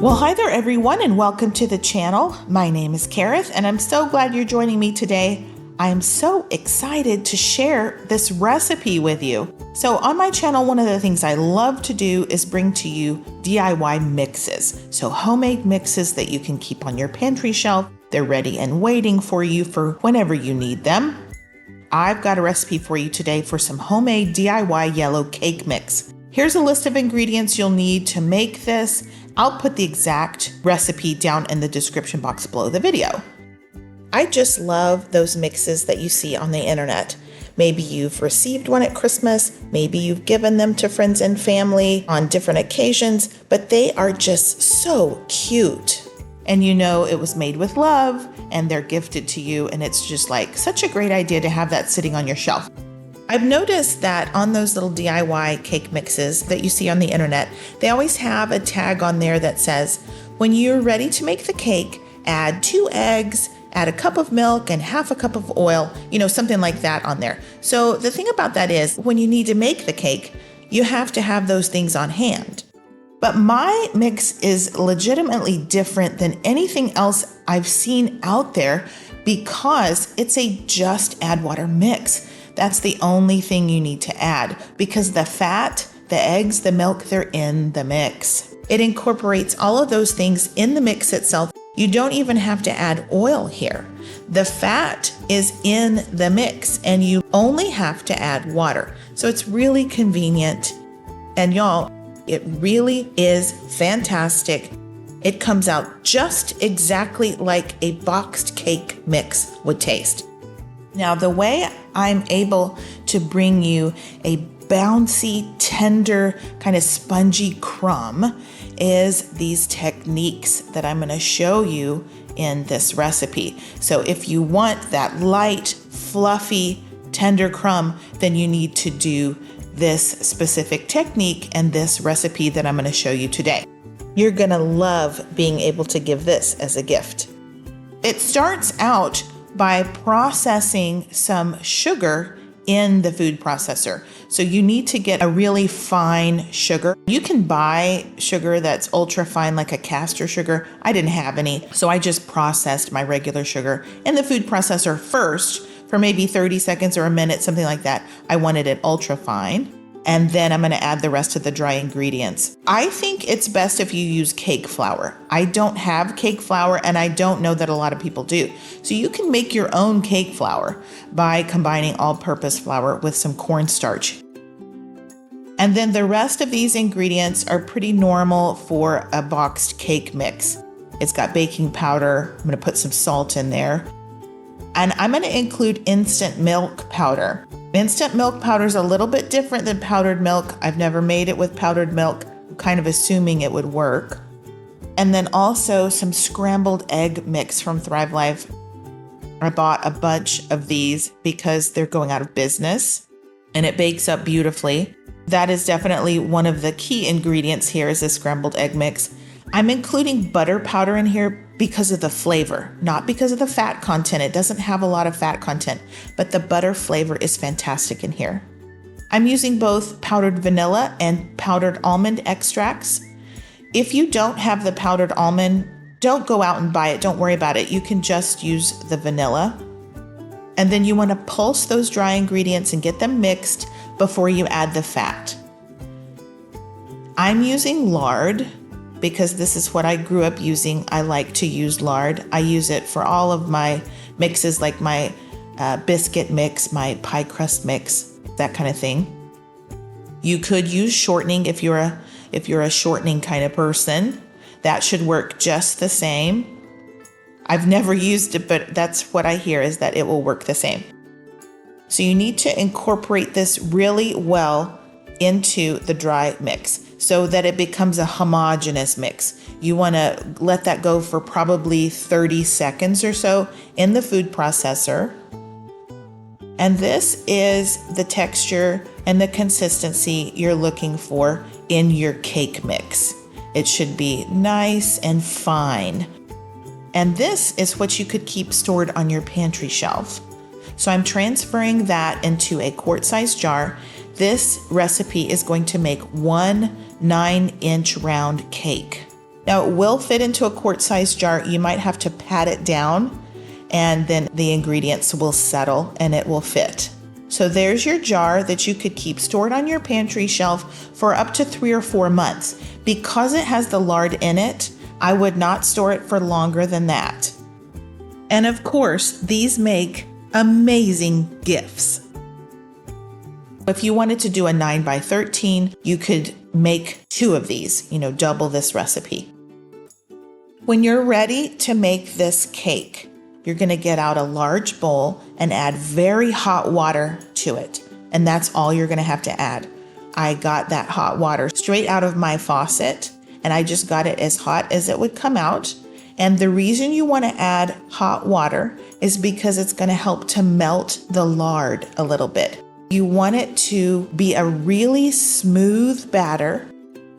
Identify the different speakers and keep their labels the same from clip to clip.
Speaker 1: Well, hi there everyone and welcome to the channel. My name is Kareth and I'm so glad you're joining me today. I am so excited to share this recipe with you. So on my channel, one of the things I love to do is bring to you DIY mixes. So homemade mixes that you can keep on your pantry shelf. They're ready and waiting for you for whenever you need them. I've got a recipe for you today for some homemade DIY yellow cake mix. Here's a list of ingredients you'll need to make this. I'll put the exact recipe down in the description box below the video. I just love those mixes that you see on the internet. Maybe you've received one at Christmas, maybe you've given them to friends and family on different occasions, but they are just so cute. And you know it was made with love and they're gifted to you, and it's just like such a great idea to have that sitting on your shelf. I've noticed that on those little DIY cake mixes that you see on the internet, they always have a tag on there that says, when you're ready to make the cake, add 2 eggs, add a cup of milk and half a cup of oil, something like that on there. So the thing about that is when you need to make the cake, you have to have those things on hand. But my mix is legitimately different than anything else I've seen out there because it's a just add water mix. That's the only thing you need to add because the fat, the eggs, the milk, they're in the mix. It incorporates all of those things in the mix itself. You don't even have to add oil here. The fat is in the mix and you only have to add water. So it's really convenient. And y'all, it really is fantastic. It comes out just exactly like a boxed cake mix would taste. Now, the way I'm able to bring you a bouncy, tender, kind of spongy crumb is these techniques that I'm going to show you in this recipe. So if you want that light, fluffy, tender crumb, then you need to do this specific technique and this recipe that I'm going to show you today. You're going to love being able to give this as a gift. It starts out by processing some sugar in the food processor. So you need to get a really fine sugar. You can buy sugar that's ultra fine, like a caster sugar. I didn't have any, so I just processed my regular sugar in the food processor first for maybe 30 seconds or a minute, something like that. I wanted it ultra fine. And then I'm going to add the rest of the dry ingredients. I think it's best if you use cake flour. I don't have cake flour and I don't know that a lot of people do. So you can make your own cake flour by combining all-purpose flour with some cornstarch. And then the rest of these ingredients are pretty normal for a boxed cake mix. It's got baking powder. I'm going to put some salt in there. And I'm going to include instant milk powder. Instant milk powder is a little bit different than powdered milk. I've never made it with powdered milk. I'm kind of assuming it would work. And then also some scrambled egg mix from Thrive Life. I bought a bunch of these because they're going out of business and it bakes up beautifully. That is definitely one of the key ingredients here is this scrambled egg mix. I'm including butter powder in here because of the flavor, not because of the fat content. It doesn't have a lot of fat content, but the butter flavor is fantastic in here. I'm using both powdered vanilla and powdered almond extracts. If you don't have the powdered almond, don't go out and buy it. Don't worry about it. You can just use the vanilla. And then you want to pulse those dry ingredients and get them mixed before you add the fat. I'm using lard because this is what I grew up using. I like to use lard. I use it for all of my mixes, like my biscuit mix, my pie crust mix, that kind of thing. You could use shortening if you're a shortening kind of person. That should work just the same. I've never used it, but that's what I hear is that it will work the same. So you need to incorporate this really well into the dry mix so that it becomes a homogeneous mix. You want to let that go for probably 30 seconds or so in the food processor. And this is the texture and the consistency you're looking for in your cake mix. It should be nice and fine. And this is what you could keep stored on your pantry shelf. So I'm transferring that into a quart-sized jar. This recipe is going to make one 9-inch round cake. Now it will fit into a quart-sized jar. You might have to pat it down and then the ingredients will settle and it will fit. So there's your jar that you could keep stored on your pantry shelf for up to 3 or 4 months. Because it has the lard in it, I would not store it for longer than that. And of course, these make amazing gifts. If you wanted to do a 9 by 13, you could make 2 of these, double this recipe. When you're ready to make this cake, you're going to get out a large bowl and add very hot water to it. And that's all you're going to have to add. I got that hot water straight out of my faucet, and I just got it as hot as it would come out. And the reason you want to add hot water is because it's going to help to melt the lard a little bit. You want it to be a really smooth batter.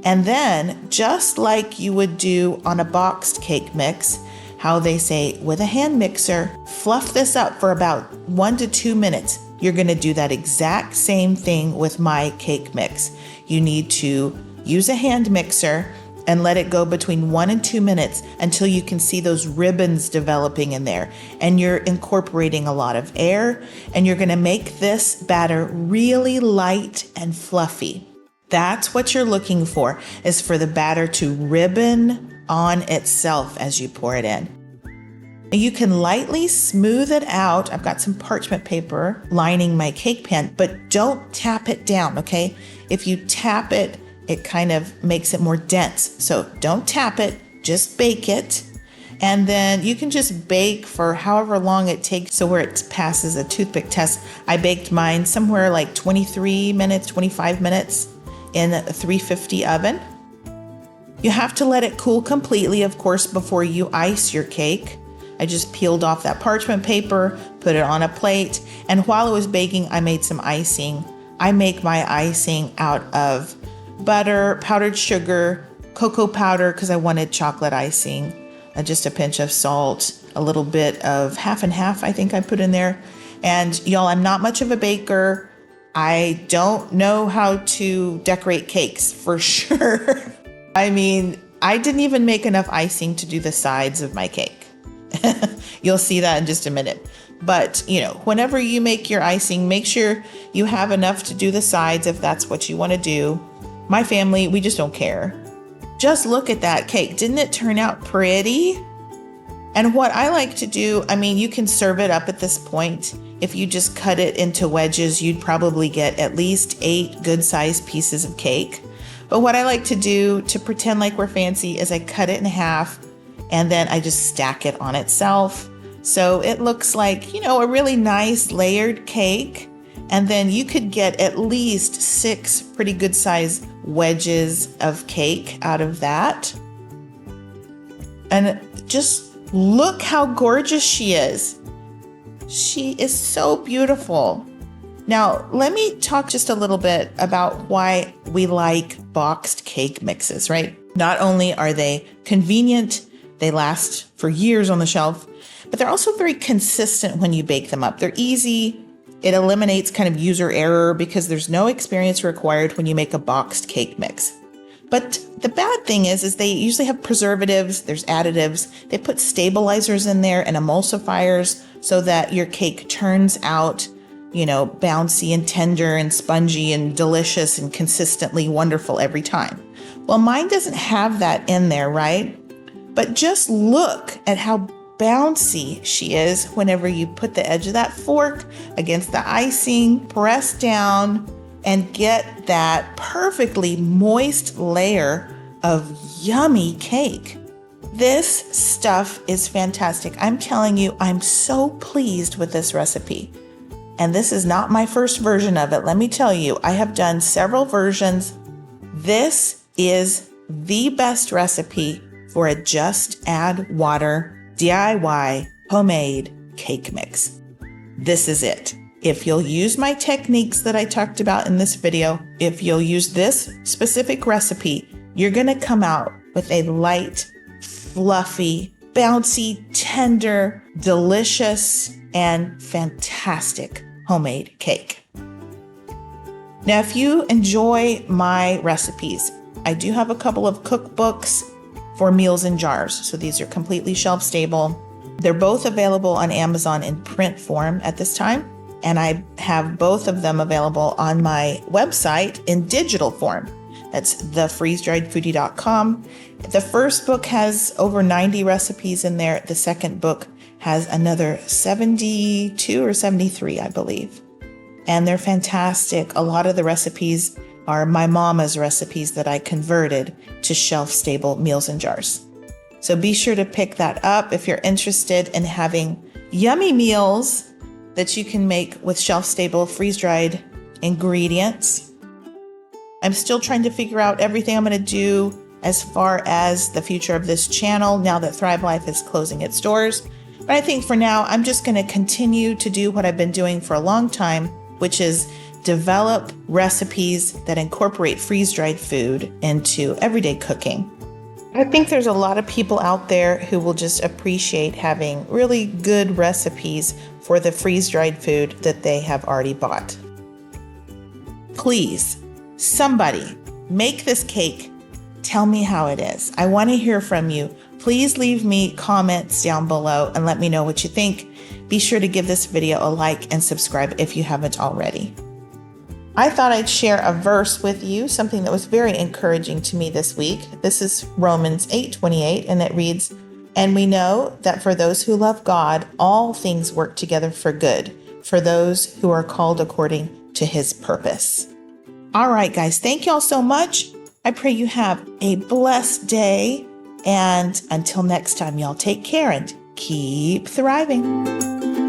Speaker 1: And then, just like you would do on a boxed cake mix, how they say with a hand mixer, fluff this up for about 1 to 2 minutes. You're going to do that exact same thing with my cake mix. You need to use a hand mixer and let it go between 1 and 2 minutes until you can see those ribbons developing in there. And you're incorporating a lot of air, and you're going to make this batter really light and fluffy. That's what you're looking for, is for the batter to ribbon on itself as you pour it in. You can lightly smooth it out. I've got some parchment paper lining my cake pan, but don't tap it down, okay? If you tap it, it kind of makes it more dense. So don't tap it, just bake it. And then you can just bake for however long it takes, so where it passes a toothpick test. I baked mine somewhere like 23 minutes, 25 minutes in a 350 oven. You have to let it cool completely, of course, before you ice your cake. I just peeled off that parchment paper, put it on a plate, and while it was baking, I made some icing. I make my icing out of butter, powdered sugar, cocoa powder, because I wanted chocolate icing, just a pinch of salt, a little bit of half and half, I think I put in there. And y'all, I'm not much of a baker. I don't know how to decorate cakes for sure. I mean, I didn't even make enough icing to do the sides of my cake. You'll see that in just a minute. But, whenever you make your icing, make sure you have enough to do the sides if that's what you want to do. My family, we just don't care. Just look at that cake. Didn't it turn out pretty? And what I like to do, you can serve it up at this point. If you just cut it into wedges, you'd probably get at least 8 good-sized pieces of cake. But what I like to do to pretend like we're fancy is I cut it in half and then I just stack it on itself. So it looks like, a really nice layered cake. And then you could get at least 6 pretty good sized wedges of cake out of that. And just look how gorgeous she is. She is so beautiful. Now, let me talk just a little bit about why we like boxed cake mixes, right? Not only are they convenient, they last for years on the shelf, but they're also very consistent when you bake them up. They're easy. It eliminates kind of user error because there's no experience required when you make a boxed cake mix. But the bad thing is they usually have preservatives, there's additives, they put stabilizers in there and emulsifiers so that your cake turns out, bouncy and tender and spongy and delicious and consistently wonderful every time. Well, mine doesn't have that in there, right? But just look at how bouncy she is whenever you put the edge of that fork against the icing, press down, and get that perfectly moist layer of yummy cake. This stuff is fantastic. I'm telling you, I'm so pleased with this recipe. And this is not my first version of it. Let me tell you, I have done several versions. This is the best recipe for a just add water DIY homemade cake mix. This is it. If you'll use my techniques that I talked about in this video, if you'll use this specific recipe, you're going to come out with a light, fluffy, bouncy, tender, delicious, and fantastic homemade cake. Now, if you enjoy my recipes, I do have a couple of cookbooks for meals in jars. So these are completely shelf stable. They're both available on Amazon in print form at this time. And I have both of them available on my website in digital form. That's thefreezedriedfoodie.com. The first book has over 90 recipes in there. The second book has another 72 or 73, I believe. And they're fantastic. A lot of the recipes are my mama's recipes that I converted to shelf-stable meals in jars. So be sure to pick that up if you're interested in having yummy meals that you can make with shelf-stable, freeze-dried ingredients. I'm still trying to figure out everything I'm going to do as far as the future of this channel now that Thrive Life is closing its doors. But I think for now, I'm just going to continue to do what I've been doing for a long time, which is develop recipes that incorporate freeze-dried food into everyday cooking. I think there's a lot of people out there who will just appreciate having really good recipes for the freeze-dried food that they have already bought. Please, somebody, make this cake. Tell me how it is. I want to hear from you. Please leave me comments down below and let me know what you think. Be sure to give this video a like and subscribe if you haven't already. I thought I'd share a verse with you, something that was very encouraging to me this week. This is Romans 8:28, and it reads, "And we know that for those who love God, all things work together for good, for those who are called according to his purpose." All right, guys, thank y'all so much. I pray you have a blessed day. And until next time, y'all take care and keep thriving.